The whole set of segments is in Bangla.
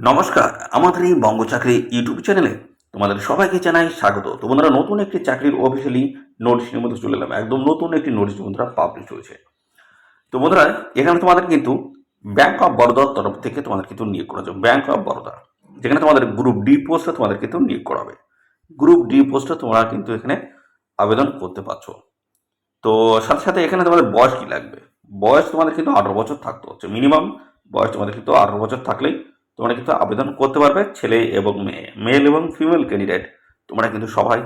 নমস্কার, আমাদের এই বঙ্গ চাকরি ইউটিউব চ্যানেলে তোমাদের সবাইকে জানাই স্বাগত। তো বন্ধুরা, নতুন একটি চাকরির অফিসিয়ালি নোটিশের মধ্যে চলে এলাম। একদম নতুন একটি নোটিশ বন্ধুরা পাবলিশ হয়েছে। তো বন্ধুরা, এখানে তোমাদের কিন্তু ব্যাংক অফ বরোদার তরফ থেকে তোমাদের কিন্তু নিয়োগ করা যাবে। ব্যাংক অফ বরোদা, যেখানে তোমাদের গ্রুপ ডি পোস্টে তোমাদের কিন্তু নিয়োগ করা হবে। গ্রুপ ডি পোস্টে তোমরা কিন্তু এখানে আবেদন করতে পারছো। তো সাথে সাথে এখানে তোমাদের বয়স কি লাগবে? বয়স তোমাদের কিন্তু 18 বছর থাকতে হচ্ছে মিনিমাম। বয়স তোমাদের কিন্তু 18 বছর থাকলেই তোমরা কিন্তু আবেদন করতে পারবে। ছেলে এবং মেয়ে, মেল এবং ফিমেল ক্যান্ডিডেট তোমরা কিন্তু সবাই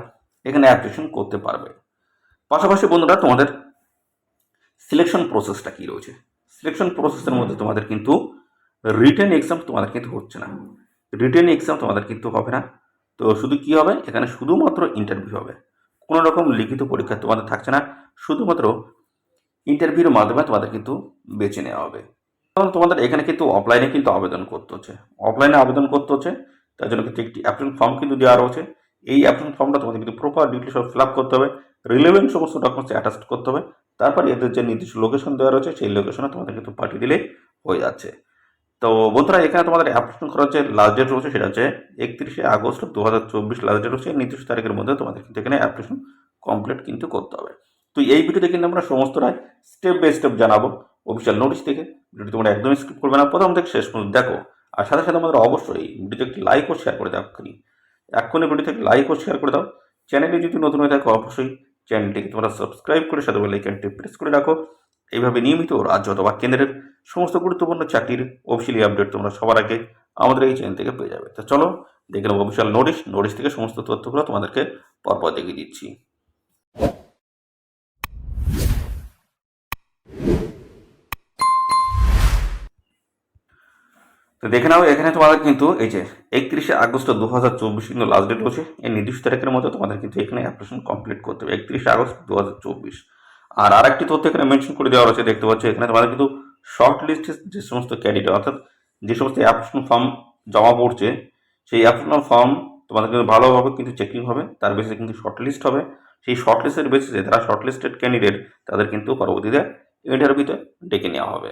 এখানে অ্যাপ্লিকেশন করতে পারবে। পাশাপাশি বন্ধুরা, তোমাদের সিলেকশন প্রসেসটা কি রয়েছে? সিলেকশন প্রসেসের মধ্যে তোমাদের কিন্তু রিটেন এক্সাম তোমাদের কিন্তু হচ্ছে না। রিটেন এক্সাম তোমাদের কিন্তু হবে না। তো শুধু কি হবে, এখানে শুধুমাত্র ইন্টারভিউ হবে। কোনো রকম লিখিত পরীক্ষা তোমাদের থাকছে না। শুধুমাত্র ইন্টারভিউর মাধ্যমে তোমাদের কিন্তু বেছে নেওয়া হবে। কারণ তোমাদের এখানে কিন্তু অফলাইনে কিন্তু আবেদন করতে হচ্ছে। অফলাইনে আবেদন করতে হচ্ছে, তার জন্য কিন্তু একটি অ্যাপ্লিকেশন ফর্ম কিন্তু দেওয়া রয়েছে। এই অ্যাপ্লিকেশন ফর্মটা তোমাদের কিন্তু প্রপার ডিটেলস সব ফিল আপ করতে হবে। রিলেভেন্ট সমস্ত ডকুমেন্টস অ্যাটাচ করতে হবে। তারপর এদের যে নির্দিষ্ট লোকেশন দেওয়া রয়েছে, সেই লোকেশনে তোমাদের কিন্তু পাঠিয়ে দিলে হয়ে যাচ্ছে। তো বন্ধুরা, এখানে তোমাদের অ্যাপ্লিকেশন করার যে লাস্ট ডেট রয়েছে সেটা হচ্ছে 31শে আগস্ট 2024 লাস্ট ডেট রয়েছে। নির্দিষ্ট তারিখের মধ্যে তোমাদের কিন্তু এখানে অ্যাপ্লিকেশন কমপ্লিট কিন্তু করতে হবে। তো এই ভিডিওতে কিন্তু আমরা সমস্তটাই স্টেপ বাই স্টেপ জানাবো অফিসিয়াল নোটিশ থেকে। ভিডিওটি তোমরা একদমই স্কিপ করবে না, প্রথম থেকে শেষ পর্যন্ত দেখো। আর সাথে সাথে আমাদের অবশ্যই ভিডিওতে একটি লাইক ও শেয়ার করে দাও। এক্ষুনি ভিডিও থেকে লাইক ও শেয়ার করে দাও। চ্যানেলে যদি নতুন হয়ে থাকো অবশ্যই চ্যানেলটিকে তোমরা সাবস্ক্রাইব করে সাথে বেল আইকনটি প্রেস করে রাখো। এইভাবে নিয়মিত রাজ্য অথবা কেন্দ্রের সমস্ত গুরুত্বপূর্ণ চাকরির অফিসিয়ালি আপডেট তোমরা সবার আগে আমাদের এই চ্যানেল থেকে পেয়ে যাবে। তো চলো দেখে নেবো অফিসিয়াল নোটিশ থেকে সমস্ত তথ্যগুলো তোমাদেরকে পরপর দেখিয়ে দিচ্ছি। তো দেখে নাও, এখানে তোমাদের কিন্তু এই যে 31শে আগস্ট 2024 কিন্তু লাস্ট ডেট রয়েছে। এই নির্দিষ্ট তারিখের মধ্যে তোমাদের কিন্তু এখানে অ্যাপ্লিকেশন কমপ্লিট করতে হবে 31শে আগস্ট 2024। আর আরেকটি তথ্য এখানে মেনশন করে দেওয়া রয়েছে, দেখতে পাচ্ছ এখানে তোমাদের কিন্তু শর্ট লিস্টে যে সমস্ত ক্যান্ডিডেট, অর্থাৎ যে সমস্ত অ্যাপ্লিকেশন ফর্ম জমা পড়ছে, সেই অ্যাপ্লিকেশন ফর্ম তোমাদের কিন্তু ভালোভাবে কিন্তু চেকিং হবে। তার বেসিসে কিন্তু শর্ট লিস্ট হবে। সেই শর্ট লিস্টের বেসিসে যারা শর্ট লিস্টেড ক্যান্ডিডেট তাদের কিন্তু পরবর্তীতে ইন্টারভিউতে ডেকে নেওয়া হবে।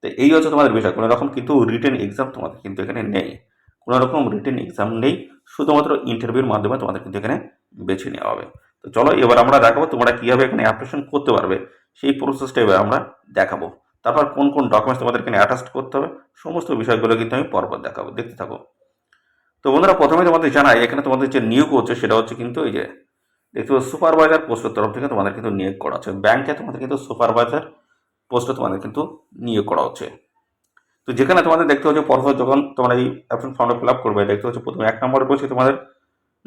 তো এই হচ্ছে তোমাদের বিষয়। কোনো রকম কিন্তু রিটেন এক্সাম তোমাদের কিন্তু এখানে নেই। কোনো রকম রিটেন এক্সাম নেই, শুধুমাত্র ইন্টারভিউর মাধ্যমে তোমাদের কিন্তু এখানে বেছে নেওয়া হবে। তো চলো এবার আমরা দেখাবো তোমরা কীভাবে এখানে অ্যাপ্লিকেশন করতে পারবে, সেই প্রসেসটা এবার আমরা দেখাবো। তারপর কোন কোন ডকুমেন্টস তোমাদের এখানে অ্যাটাচ করতে হবে, সমস্ত বিষয়গুলো কিন্তু আমি পরপর দেখাবো, দেখতে থাকো। তো বন্ধুরা, প্রথমে তোমাদের জানাই এখানে তোমাদের যে নিয়োগ হচ্ছে সেটা হচ্ছে কিন্তু এই যে দেখতে পাচ্ছ সুপারভাইজার পোস্টের তরফ থেকে তোমাদের কিন্তু নিয়োগ করা হচ্ছে। ব্যাংকে তোমাদের কিন্তু সুপারভাইজার পোস্টে তোমাদের কিন্তু নিয়োগ করা হচ্ছে। তো যেখানে তোমাদের দেখতে হচ্ছে পরপর যখন তোমরা এই অ্যাপ্লিকেশন ফর্মটা ফিল আপ করবে, দেখতে হচ্ছে প্রথমে 1 নম্বরে বলছে তোমাদের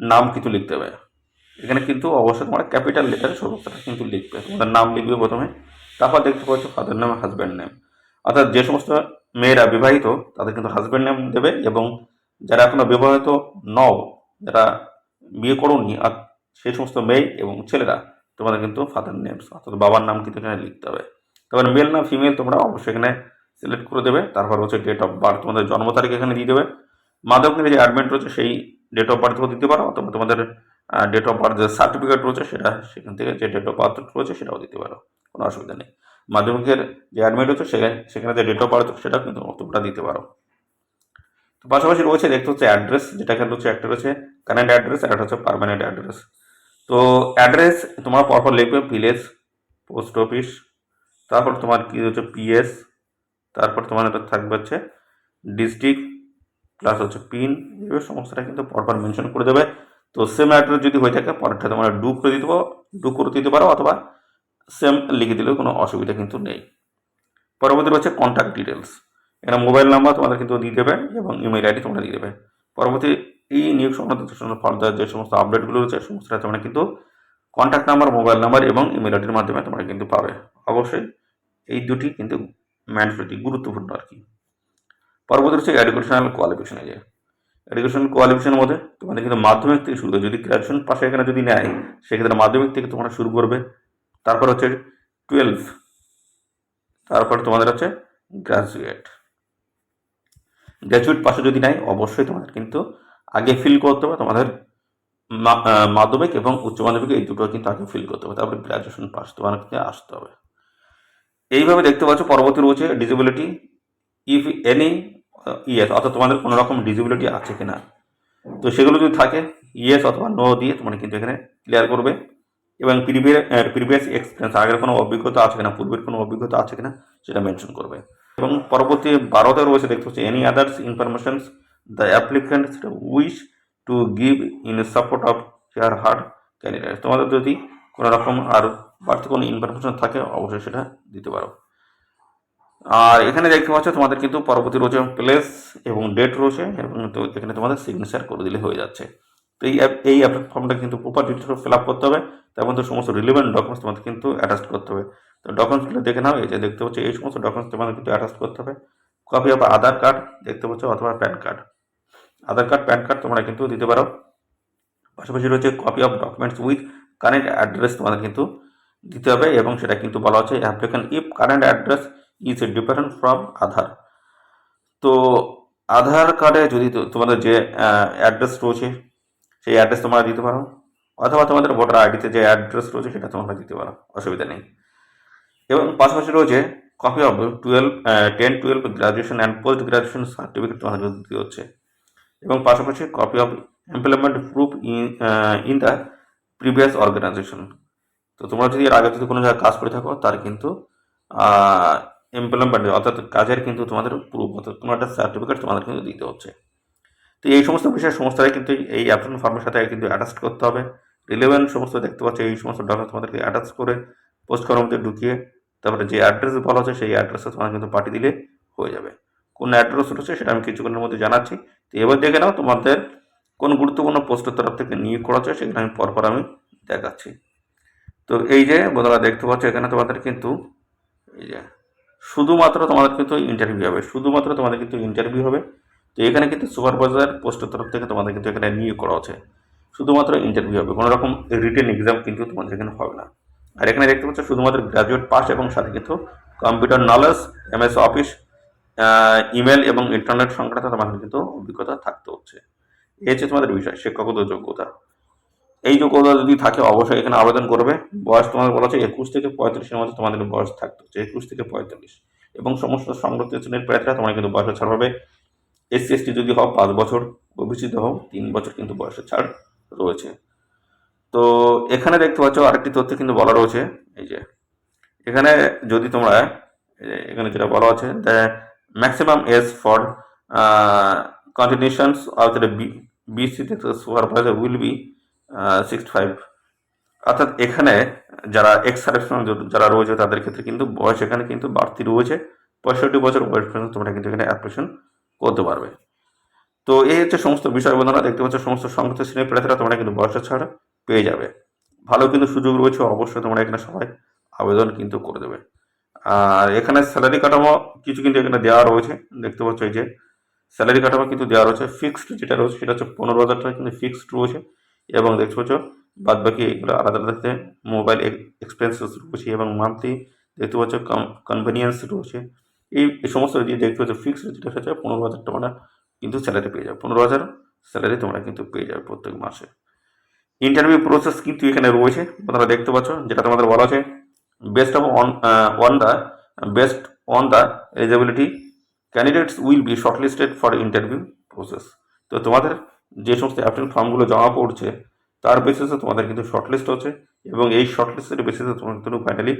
নাম কিন্তু লিখতে হবে। এখানে কিন্তু অবশ্যই তোমার ক্যাপিটাল লেটারে সমস্তটা কিন্তু লিখবে। তোমাদের নাম লিখবে প্রথমে। তারপর দেখতে পাচ্ছ ফাদার নেম, হাজব্যান্ড নেম, অর্থাৎ যে সমস্ত মেয়েরা বিবাহিত তাদের কিন্তু হাজব্যান্ড নেম দেবে, এবং যারা এখনো বিবাহিত নও, যারা বিয়ে করোনি, আর সেই সমস্ত মেয়ে এবং ছেলেরা তোমাদের কিন্তু ফাদার নেমস অর্থাৎ বাবার নাম কিন্তু এখানে লিখতে হবে। তারপরে মেল না ফিমেল তোমরা অবশ্যই এখানে সিলেক্ট করে দেবে। তারপর হচ্ছে ডেট অফ বার্থ, তোমাদের জন্ম তারিখ এখানে দিয়ে দেবে। মাধ্যমিকের যে অ্যাডমিট রয়েছে সেই ডেট অফ বার্থও দিতে পারো, অথবা তোমাদের ডেট অফ বার্থ যে সার্টিফিকেট রয়েছে সেটা, সেখান থেকে যে ডেট অফ বার্থ রয়েছে সেটাও দিতে পারো, কোনো অসুবিধা নেই। মাধ্যমিকের যে অ্যাডমিট হচ্ছে সেখানে যে ডেট অফ বার্থ সেটা কিন্তু তোমরা দিতে পারো। তো পাশাপাশি রয়েছে দেখতে হচ্ছে অ্যাড্রেস, যেটা এখানে রয়েছে একটা রয়েছে কারেন্ট অ্যাড্রেস আর একটা হচ্ছে পার্মানেন্ট অ্যাড্রেস। তো অ্যাড্রেস তোমরা পরপর লিখবে ভিলেজ, পোস্ট অফিস, তারপর তোমার কি হচ্ছে পিএস, তারপর তোমার এটা থাকবে হচ্ছে ডিস্ট্রিক্ট প্লাস হচ্ছে পিন, এইভাবে সমস্তটা কিন্তু পরপর মেনশন করে দেবে। তো সেম অ্যাড্রেস যদি হয়ে থাকে পরেরটা তোমরা ডু করে দিতে পারো, অথবা সেম লিখে দিলেও কোনো অসুবিধা কিন্তু নেই। পরবর্তী হচ্ছে কন্ট্যাক্ট ডিটেলস, এখানে মোবাইল নাম্বার তোমাদের কিন্তু দিয়ে দেবে এবং ইমেল আইডি তোমরা দিয়ে দেবে। পরবর্তী এই নিয়োগ সংক্রান্ত ফার্দার যে সমস্ত আপডেটগুলো রয়েছে সমস্তটা তোমরা কিন্তু কন্ট্যাক্ট নাম্বার, মোবাইল নাম্বার এবং ইমেল আইডির মাধ্যমে তোমরা কিন্তু পাবে। অবশ্যই এই দুটি কিন্তু ম্যান্ডেটরি, গুরুত্বপূর্ণ আর কি। পরবর্তী হচ্ছে এডুকেশনাল কোয়ালিফিকেশন। এডুকেশনাল কোয়ালিফিকেশনের মধ্যে তোমাদের কিন্তু মাধ্যমিক থেকে শুরু করে, যদি গ্র্যাজুয়েশন পাশে এখানে যদি নেয় সেক্ষেত্রে মাধ্যমিক থেকে তোমরা শুরু করবে। তারপর হচ্ছে 12, তারপর তোমাদের হচ্ছে গ্র্যাজুয়েট পাশে যদি নেয় অবশ্যই তোমাদের কিন্তু আগে ফিল করতে হবে তোমাদের মাধ্যমিক এবং উচ্চ মাধ্যমিক, এই দুটো কিন্তু আগে ফিল করতে হবে, তারপরে গ্র্যাজুয়েশন পাস তোমাকে আসতে হবে। এইভাবে দেখতে পাচ্ছ। পরবর্তী রয়েছে ডিসেবিলিটি, ইফ এনি ইয়েস, অর্থাৎ তোমাদের কোনো রকম ডিসেবিলিটি আছে কিনা। তো সেগুলো যদি থাকে ইয়েস অথবা নো দিয়ে তোমরা কিন্তু এখানে ক্লিয়ার করবে, এবং প্রিভিয়াস এক্সপিরিয়েন্স, আগের কোনো অভিজ্ঞতা আছে কিনা, পূর্বের কোনো অভিজ্ঞতা আছে কিনা সেটা মেনশন করবে। এবং পরবর্তী 12তে রয়েছে দেখতে হচ্ছে any others informations the applicant wish to give in support of here hard candidate. তোমাদের যদি কোনো রকম আর বাড়তি কোনো ইনফরমেশন থাকে অবশ্যই সেটা দিতে পারো। আর এখানে দেখতে পাচ্ছ তোমাদের কিন্তু পরবর্তী রয়েছে প্লেস এবং ডেট রয়েছে, এবং তো এখানে তোমাদের সিগনেচার করে দিলে হয়ে যাচ্ছে। তো এই ফর্মটা কিন্তু প্রপার ডিটেলস ফিল আপ করতে হবে, তার মধ্যে সমস্ত রিলেভেন্ট ডকুমেন্টস তোমাদের কিন্তু অ্যাটাচ করতে হবে। তো ডকুমেন্টসগুলো দেখে নাও, এই যে দেখতে পাচ্ছ এই সমস্ত ডকুমেন্টস তোমাদের কিন্তু অ্যাটাচ করতে হবে। কপি অফ আধার কার্ড দেখতে পাচ্ছ অথবা PAN card, Aadhaar card PAN card তোমরা কিন্তু দিতে পারো। পাশাপাশি রয়েছে copy of documents with current address তোমাদের কিন্তু দিতে হবে, এবং সেটা কিন্তু বলা হচ্ছে applicant if current address is different from Aadhaar. তো আধার কার্ডে যদি তোমাদের যে অ্যাড্রেস রয়েছে সেই অ্যাড্রেস তোমরা দিতে পারো, অথবা তোমাদের ভোটার আইডিতে যে অ্যাড্রেস রয়েছে সেটা তোমরা দিতে পারো, অসুবিধা নেই। এবং পাশাপাশি রয়েছে copy of 10-12 graduation and post graduation certificate তোমাদের দিতে হচ্ছে, এবং পাশাপাশি copy of employment proof in the previous organisation. তো তোমরা যদি এর আগে যদি কোনো জায়গায় কাজ করে থাকো তার কিন্তু এমপ্লয়মেন্ট অর্থাৎ কাজের কিন্তু তোমাদের প্রুফ অর্থাৎ কোনো একটা সার্টিফিকেট তোমাদের কিন্তু দিতে হচ্ছে। তো এই সমস্ত বিষয় সমস্তটাই কিন্তু এই অ্যাপ্লিকেশন ফর্মের সাথে কিন্তু অ্যাটাচ করতে হবে। রিলেভেন্ট সমস্ত দেখতে পাচ্ছ এই সমস্ত ডকুমেন্ট তোমাদেরকে অ্যাটাচ করে পোস্ট করার মধ্যে ঢুকিয়ে তারপরে যে অ্যাড্রেস বলা হচ্ছে সেই অ্যাড্রেসে তোমার কিন্তু পাঠিয়ে দিলে হয়ে যাবে। কোন অ্যাড্রেস রয়েছে সেটা আমি কিছুক্ষণের মধ্যে জানাচ্ছি। তো এবার দেখে নাও তোমাদের কোন গুরুত্বপূর্ণ পোস্টের তরফ থেকে নিয়োগ করা হচ্ছে সেখানে আমি পরপর আমি দেখাচ্ছি। তো এই যে বন্ধুরা দেখতে পাচ্ছ এখানে তোমাদের কিন্তু এই যে শুধুমাত্র তোমাদের কিন্তু ইন্টারভিউ হবে, শুধুমাত্র তোমাদের কিন্তু ইন্টারভিউ হবে। তো এখানে কিন্তু সুপারভাইজার পোস্টের তরফ থেকে তোমাদের কিন্তু এখানে নিয়োগ করা হচ্ছে, শুধুমাত্র ইন্টারভিউ হবে, কোনো রকম রিটেন এক্সাম কিন্তু তোমাদের এখানে হবে না। আর এখানে দেখতে পাচ্ছ শুধুমাত্র গ্রাজুয়েট পাস এবং সাথে কিন্তু computer knowledge, MS office, email এবং ইন্টারনেট সংক্রান্ত তোমাদের কিন্তু অভিজ্ঞতা থাকতে হচ্ছে। এই হচ্ছে তোমাদের বিষয়, শিক্ষাগত যোগ্যতা। এই যোগ্যতা যদি থাকে অবশ্যই এখানে আবেদন করবে। বয়স তোমাদের বলা হচ্ছে 21 থেকে 35-এর মধ্যে তোমাদের বয়স থাকতে হচ্ছে, 21 থেকে 45। এবং সমস্ত সংরক্ষিত শ্রেণীর প্রার্থীরা তোমরা কিন্তু বয়সে ছাড় পাবে। SC/ST যদি হও 5 বছর, OBC হও 3 বছর কিন্তু বয়সের ছাড় রয়েছে। তো এখানে দেখতে পাচ্ছ আরেকটি তথ্য কিন্তু বলা রয়েছে, এই যে এখানে যদি তোমরা এখানে যেটা বলা আছে the maximum age for continuations of the BC supervisor will be 65। অর্থাৎ এখানে যারা এক্স সার্ভিসম্যান যারা রয়েছে তাদের ক্ষেত্রে কিন্তু বয়স এখানে কিন্তু বাড়তি রয়েছে, 65 বছর বয়স পর্যন্ত তোমরা কিন্তু এখানে অ্যাপ্লিকেশন করতে পারবে। তো এই হচ্ছে সমস্ত বিষয় বন্ধুরা, দেখতে পাচ্ছ সমস্ত সংগঠিত শ্রেণীর প্রার্থীরা তোমরা কিন্তু বয়সের ছাড় পেয়ে যাবে। ভালো কিন্তু সুযোগ রয়েছে, অবশ্যই তোমরা এখানে সবাই আবেদন কিন্তু করে দেবে। আর এখানে স্যালারি কাঠামো কিছু কিন্তু এখানে দেওয়া রয়েছে, দেখতে পাচ্ছ এই যে স্যালারি কাঠামো কিন্তু দেওয়া রয়েছে। ফিক্সড যেটা রয়েছে সেটা হচ্ছে 15,000 টাকা কিন্তু ফিক্সড রয়েছে, এবং দেখতে পাচ্ছ বাদ বাকি এগুলো আলাদা আলাদা মোবাইল এক্সপেন্সেস রয়েছে, এবং মান্থলি দেখতে পাচ্ছ কনভেনিয়েন্স রয়েছে। এই সমস্ত দিয়ে দেখতে পাচ্ছ ফিক্সড যেটা হচ্ছে 15,000 টাকা কিন্তু স্যালারি পেয়ে যাবে, 15,000 স্যালারি তোমরা কিন্তু পেয়ে যাবে প্রত্যেক মাসে। ইন্টারভিউ প্রসেস কিন্তু এখানে রয়েছে তোমরা দেখতে পাচ্ছ, যেটা তোমাদের বলা আছে best on the eligibility candidates will be shortlisted for interview process. তো তোমাদের যে সমস্ত অ্যাপ্লিকেশন ফর্মগুলো জমা পড়ছে তার বেসিসে তোমাদের কিন্তু শর্টলিস্ট হচ্ছে, এবং এই শর্টলিস্টের বেসিসে তোমাদের কিন্তু ফাইনালি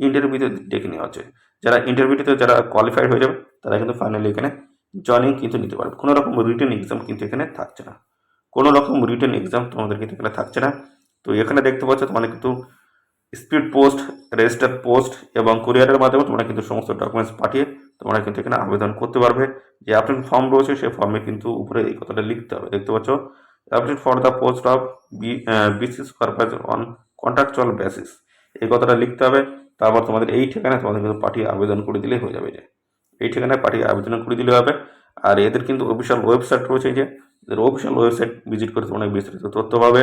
ইন্টারভিউতে ডেকে নেওয়া হচ্ছে। যারা ইন্টারভিউতে যারা কোয়ালিফাইড হয়ে যাবে তারা কিন্তু ফাইনালি এখানে জয়নিং কিন্তু নিতে পারবে। কোনো রকম রিটেন এক্সাম কিন্তু এখানে থাকছে না, কোনো রকম রিটেন এক্সাম তোমাদের কিন্তু এখানে থাকছে না। তো এখানে দেখতে পাচ্ছ তোমাদের কিন্তু স্পিড পোস্ট, রেজিস্টার পোস্ট এবং কুরিয়ারের মাধ্যমে তোমরা কিন্তু সমস্ত ডকুমেন্টস পাঠিয়ে তোমরা কিন্তু এখানে আবেদন করতে পারবে। যে অ্যাপ্লিকেশন ফর্ম রয়েছে সেই ফর্মে কিন্তু উপরে এই কথাটা লিখতে হবে, দেখতে পাচ্ছ application for the post of BC supervisor on contractual basis, এই কথাটা লিখতে হবে। তারপর তোমাদের এই ঠিকানায় তোমাদের কিন্তু পাঠিয়ে আবেদন করে দিলেই হয়ে যাবে, যে এই ঠিকানায় পাঠিয়ে আবেদন করে দিলে হবে। আর এদের কিন্তু অফিসিয়াল ওয়েবসাইট রয়েছে, যে এদের অফিসিয়াল ওয়েবসাইট ভিজিট করে তোমরা বিস্তারিত তথ্য পাবে,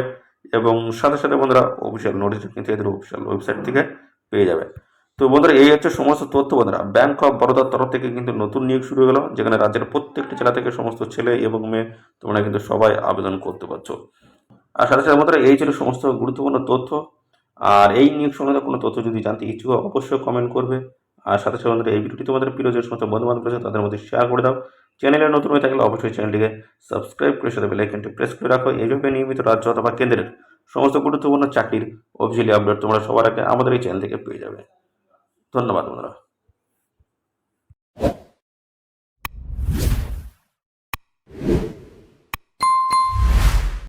এবং সাথে সাথে বন্ধুরা অফিসিয়াল নোটিশ কিন্তু এদের অফিসিয়াল ওয়েবসাইট থেকে পেয়ে যাবে। তো বন্ধুরা এই হচ্ছে সমস্ত তথ্য বন্ধুরা। ব্যাংক অফ বরোদার তরফ থেকে কিন্তু নতুন নিয়োগ শুরু হয়ে গেল, যেখানে রাজ্যের প্রত্যেকটি জেলা থেকে সমস্ত ছেলে এবং মেয়ে তোমরা কিন্তু সবাই আবেদন করতে পারছো। আর সাথে সাথে বন্ধুরা এই ছিল সমস্ত গুরুত্বপূর্ণ তথ্য। আর এই নিয়োগ সংক্রান্ত কোনো তথ্য যদি জানতে ইচ্ছুক অবশ্যই কমেন্ট করবে। আর সাথে সাথে বন্ধুরা এই ভিডিওটি তোমাদের প্রিয় যে সমস্ত বন্ধু বান্ধব আছে তাদের মধ্যে শেয়ার করে দাও, চ্যানেলে নতুন হয়ে থাকলে অবশ্যই চ্যানেলটিকে সাবস্ক্রাইব করে সাথে বেল আইকনটি প্রেস করে রাখো। এইভাবে নিয়মিত রাজ্য অথবা কেন্দ্রের সমস্ত গুরুত্বপূর্ণ চাকরির অফিসিয়ালি আপডেট তোমরা সবার আগে আমাদের এই চ্যানেল থেকে পেয়ে যাবে। ধন্যবাদ বন্ধুরা।